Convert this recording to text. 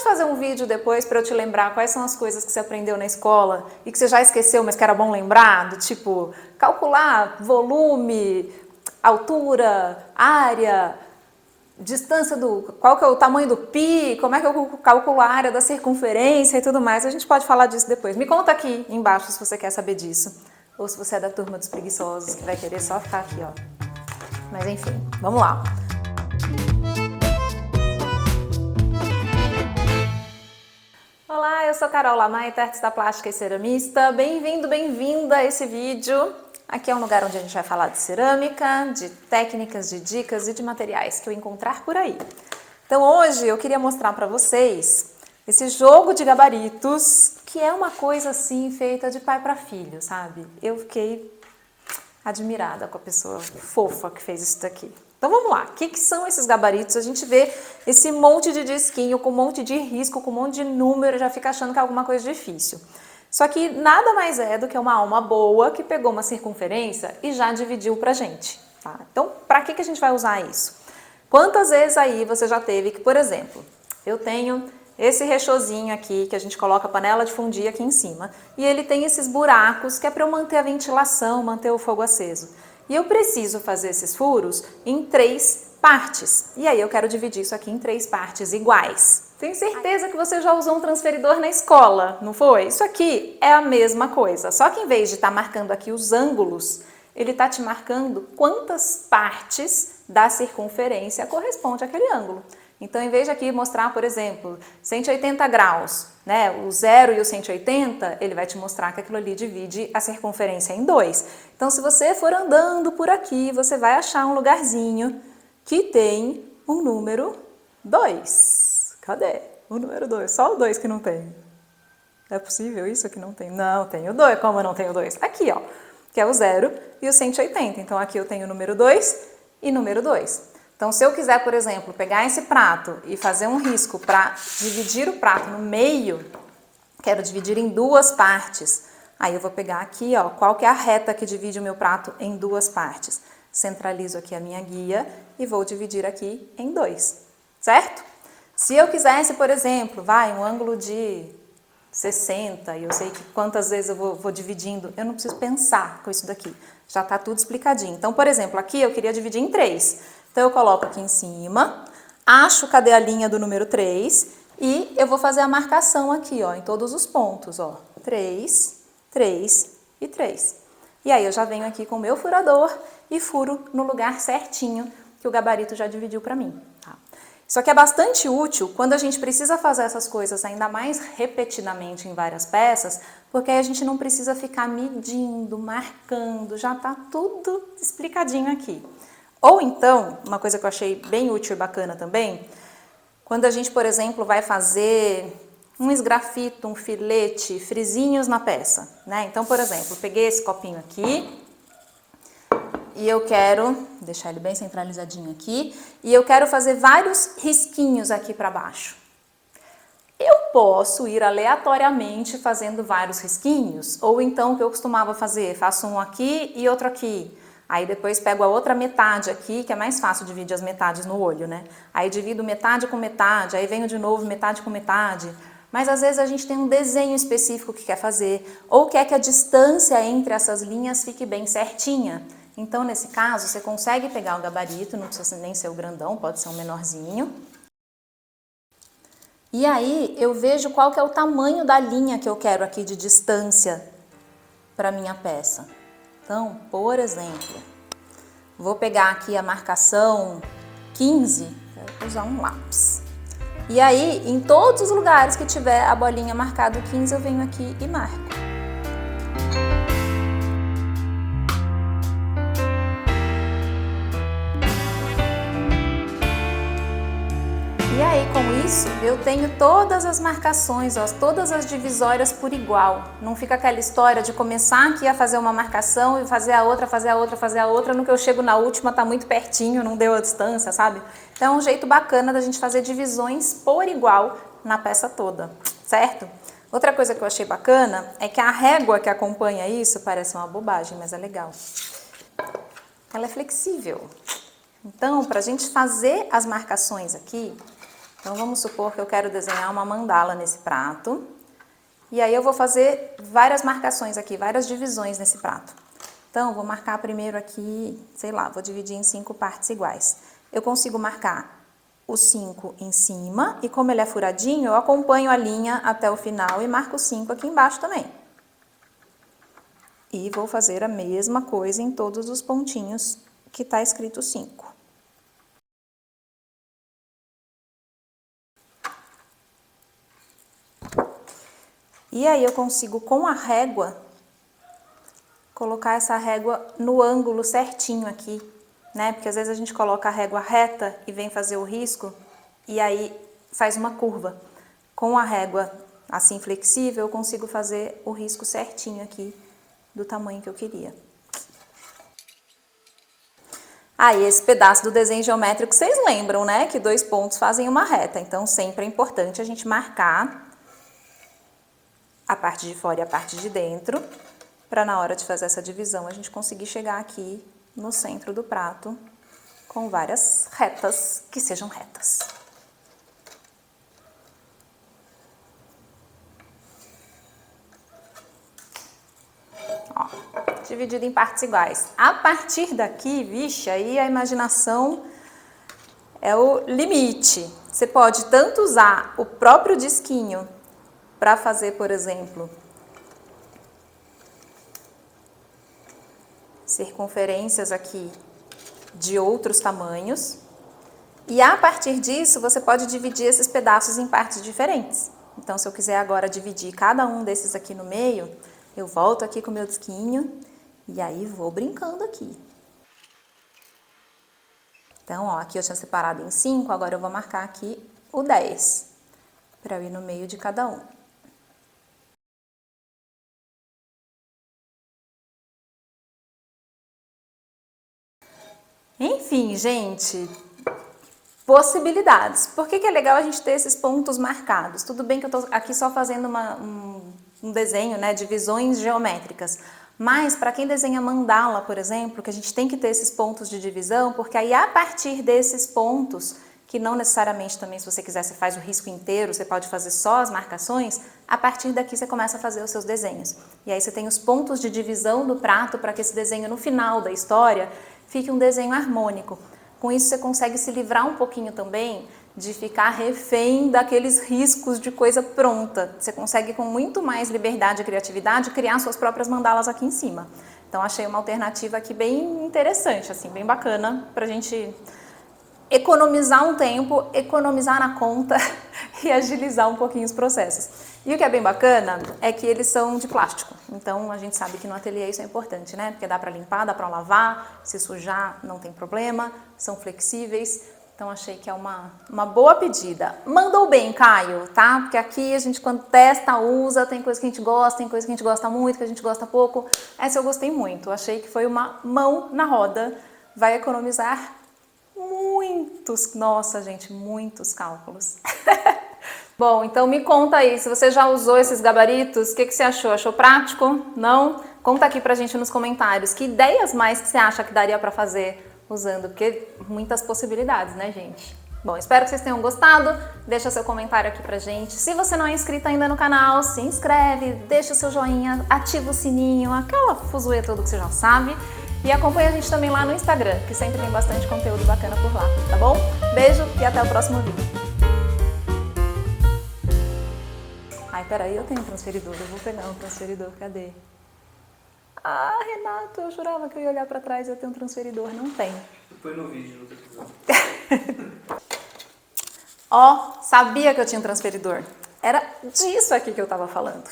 pode fazer um vídeo depois para eu te lembrar quais são as coisas que você aprendeu na escola e que você já esqueceu, mas que era bom lembrar? Do tipo, calcular volume, altura, área, distância qual que é o tamanho do pi, como é que eu calculo a área da circunferência e tudo mais. A gente pode falar disso depois. Me conta aqui embaixo se você quer saber disso. Ou se você é da turma dos preguiçosos, que vai querer só ficar aqui, ó. Mas enfim, vamos lá. Olá, eu sou Carol Lamaita, artista plástica e ceramista. Bem-vindo, bem-vinda a esse vídeo. Aqui é um lugar onde a gente vai falar de cerâmica, de técnicas, de dicas e de materiais que eu encontrar por aí. Então hoje eu queria mostrar para vocês esse jogo de gabaritos, que é uma coisa assim feita de pai para filho, sabe? Eu fiquei admirada com a pessoa fofa que fez isso daqui. Então vamos lá, o que são esses gabaritos? A gente vê esse monte de disquinho, com um monte de risco, com um monte de número, já fica achando que é alguma coisa difícil. Só que nada mais é do que uma alma boa que pegou uma circunferência e já dividiu pra gente. Tá? Então, pra que a gente vai usar isso? Quantas vezes aí você já teve que, por exemplo, eu tenho esse rechozinho aqui, que a gente coloca a panela de fundir aqui em cima, e ele tem esses buracos que é para eu manter a ventilação, manter o fogo aceso. E eu preciso fazer esses furos em 3 partes. E aí eu quero dividir isso aqui em 3 partes iguais. Tenho certeza que você já usou um transferidor na escola, não foi? Isso aqui é a mesma coisa, só que em vez de estar marcando aqui os ângulos, ele está te marcando quantas partes da circunferência corresponde àquele ângulo. Então, em vez de aqui mostrar, por exemplo, 180 graus, né, o 0 e o 180, ele vai te mostrar que aquilo ali divide a circunferência em 2. Então, se você for andando por aqui, você vai achar um lugarzinho que tem um número 2. Cadê o número 2? Só o 2 que não tem. É possível isso que não tem? Não, tem o 2. Como eu não tenho o 2? Aqui, ó, que é o 0 e o 180. Então, aqui eu tenho o número 2 e número 2. Então, se eu quiser, por exemplo, pegar esse prato e fazer um risco para dividir o prato no meio, quero dividir em 2 partes, aí eu vou pegar aqui, ó, qual que é a reta que divide o meu prato em 2 partes. Centralizo aqui a minha guia e vou dividir aqui em 2, certo? Se eu quisesse, por exemplo, um ângulo de 60, e eu sei que quantas vezes eu vou dividindo, eu não preciso pensar com isso daqui, já está tudo explicadinho. Então, por exemplo, aqui eu queria dividir em 3. Então, eu coloco aqui em cima, acho cadê a linha do número 3 e eu vou fazer a marcação aqui, ó, em todos os pontos, ó, 3, 3 e 3. E aí, eu já venho aqui com o meu furador e furo no lugar certinho que o gabarito já dividiu para mim, tá? Isso aqui é bastante útil quando a gente precisa fazer essas coisas ainda mais repetidamente em várias peças, porque aí a gente não precisa ficar medindo, marcando, já tá tudo explicadinho aqui. Ou então, uma coisa que eu achei bem útil e bacana também, quando a gente, por exemplo, vai fazer um esgrafito, um filete, frisinhos na peça, né? Então, por exemplo, eu peguei esse copinho aqui e eu quero deixar ele bem centralizadinho aqui e eu quero fazer vários risquinhos aqui para baixo. Eu posso ir aleatoriamente fazendo vários risquinhos, ou então o que eu costumava fazer, faço um aqui e outro aqui. Aí depois pego a outra metade aqui, que é mais fácil dividir as metades no olho, né? Aí divido metade com metade, aí venho de novo metade com metade. Mas às vezes a gente tem um desenho específico que quer fazer, ou quer que a distância entre essas linhas fique bem certinha. Então, nesse caso, você consegue pegar o gabarito, não precisa nem ser o grandão, pode ser um menorzinho. E aí eu vejo qual que é o tamanho da linha que eu quero aqui de distância para minha peça. Então, por exemplo, vou pegar aqui a marcação 15, vou usar um lápis. E aí, em todos os lugares que tiver a bolinha marcado 15, eu venho aqui e marco. E aí, com isso, eu tenho todas as marcações, ó, todas as divisórias por igual. Não fica aquela história de começar aqui a fazer uma marcação e fazer a outra, fazer a outra, fazer a outra. No que eu chego na última, tá muito pertinho, não deu a distância, sabe? Então, é um jeito bacana da gente fazer divisões por igual na peça toda, certo? Outra coisa que eu achei bacana é que a régua que acompanha isso, parece uma bobagem, mas é legal. Ela é flexível. Então, pra gente fazer as marcações aqui, Então, vamos supor que eu quero desenhar uma mandala nesse prato. E aí eu vou fazer várias marcações aqui, várias divisões nesse prato. Então, vou marcar primeiro aqui, sei lá, vou dividir em 5 partes iguais. Eu consigo marcar os 5 em cima e como ele é furadinho, eu acompanho a linha até o final e marco os 5 aqui embaixo também. E vou fazer a mesma coisa em todos os pontinhos que tá escrito 5. E aí eu consigo, com a régua, colocar essa régua no ângulo certinho aqui, né? Porque às vezes a gente coloca a régua reta e vem fazer o risco e aí faz uma curva. Com a régua assim flexível, eu consigo fazer o risco certinho aqui do tamanho que eu queria. Aí, esse pedaço do desenho geométrico, vocês lembram, né? Que 2 pontos fazem uma reta. Então, sempre é importante a gente marcar a parte de fora e a parte de dentro, para na hora de fazer essa divisão, a gente conseguir chegar aqui no centro do prato com várias retas que sejam retas. Ó, dividido em partes iguais. A partir daqui, vixe, aí a imaginação é o limite. Você pode tanto usar o próprio disquinho para fazer, por exemplo, circunferências aqui de outros tamanhos. E a partir disso, você pode dividir esses pedaços em partes diferentes. Então, se eu quiser agora dividir cada um desses aqui no meio, eu volto aqui com o meu disquinho e aí vou brincando aqui. Então, ó, aqui eu tinha separado em 5, agora eu vou marcar aqui o 10, para eu ir no meio de cada um. Enfim, gente, possibilidades. Por que é legal a gente ter esses pontos marcados? Tudo bem que eu tô aqui só fazendo um desenho, né, de divisões geométricas, mas para quem desenha mandala, por exemplo, que a gente tem que ter esses pontos de divisão, porque aí a partir desses pontos, que não necessariamente também, se você quiser, você faz o risco inteiro, você pode fazer só as marcações, a partir daqui você começa a fazer os seus desenhos. E aí você tem os pontos de divisão do prato para que esse desenho no final da história fique um desenho harmônico. Com isso você consegue se livrar um pouquinho também de ficar refém daqueles riscos de coisa pronta. Você consegue com muito mais liberdade e criatividade criar suas próprias mandalas aqui em cima. Então achei uma alternativa aqui bem interessante, assim, bem bacana pra gente economizar um tempo, economizar na conta e agilizar um pouquinho os processos. E o que é bem bacana é que eles são de plástico, então a gente sabe que no ateliê isso é importante, né? Porque dá para limpar, dá para lavar, se sujar não tem problema, são flexíveis, então achei que é uma boa pedida. Mandou bem, Caio, tá? Porque aqui a gente quando testa, usa, tem coisa que a gente gosta, tem coisa que a gente gosta muito, que a gente gosta pouco. Essa eu gostei muito, achei que foi uma mão na roda, vai economizar muitos, nossa gente, muitos cálculos. Bom, então me conta aí, se você já usou esses gabaritos, o que você achou? Achou prático? Não? Conta aqui pra gente nos comentários, que ideias mais que você acha que daria pra fazer usando, porque muitas possibilidades, né, gente? Bom, espero que vocês tenham gostado, deixa seu comentário aqui pra gente. Se você não é inscrito ainda no canal, se inscreve, deixa o seu joinha, ativa o sininho, aquela fuzuê toda que você já sabe. E acompanha a gente também lá no Instagram, que sempre tem bastante conteúdo bacana por lá, tá bom? Beijo e até o próximo vídeo. Ai, peraí, eu tenho um transferidor, eu vou pegar um transferidor, cadê? Ah, Renato, eu jurava que eu ia olhar pra trás e eu tenho um transferidor, não tem. Põe no vídeo, no episódio. Ó, sabia que eu tinha um transferidor. Era disso aqui que eu tava falando.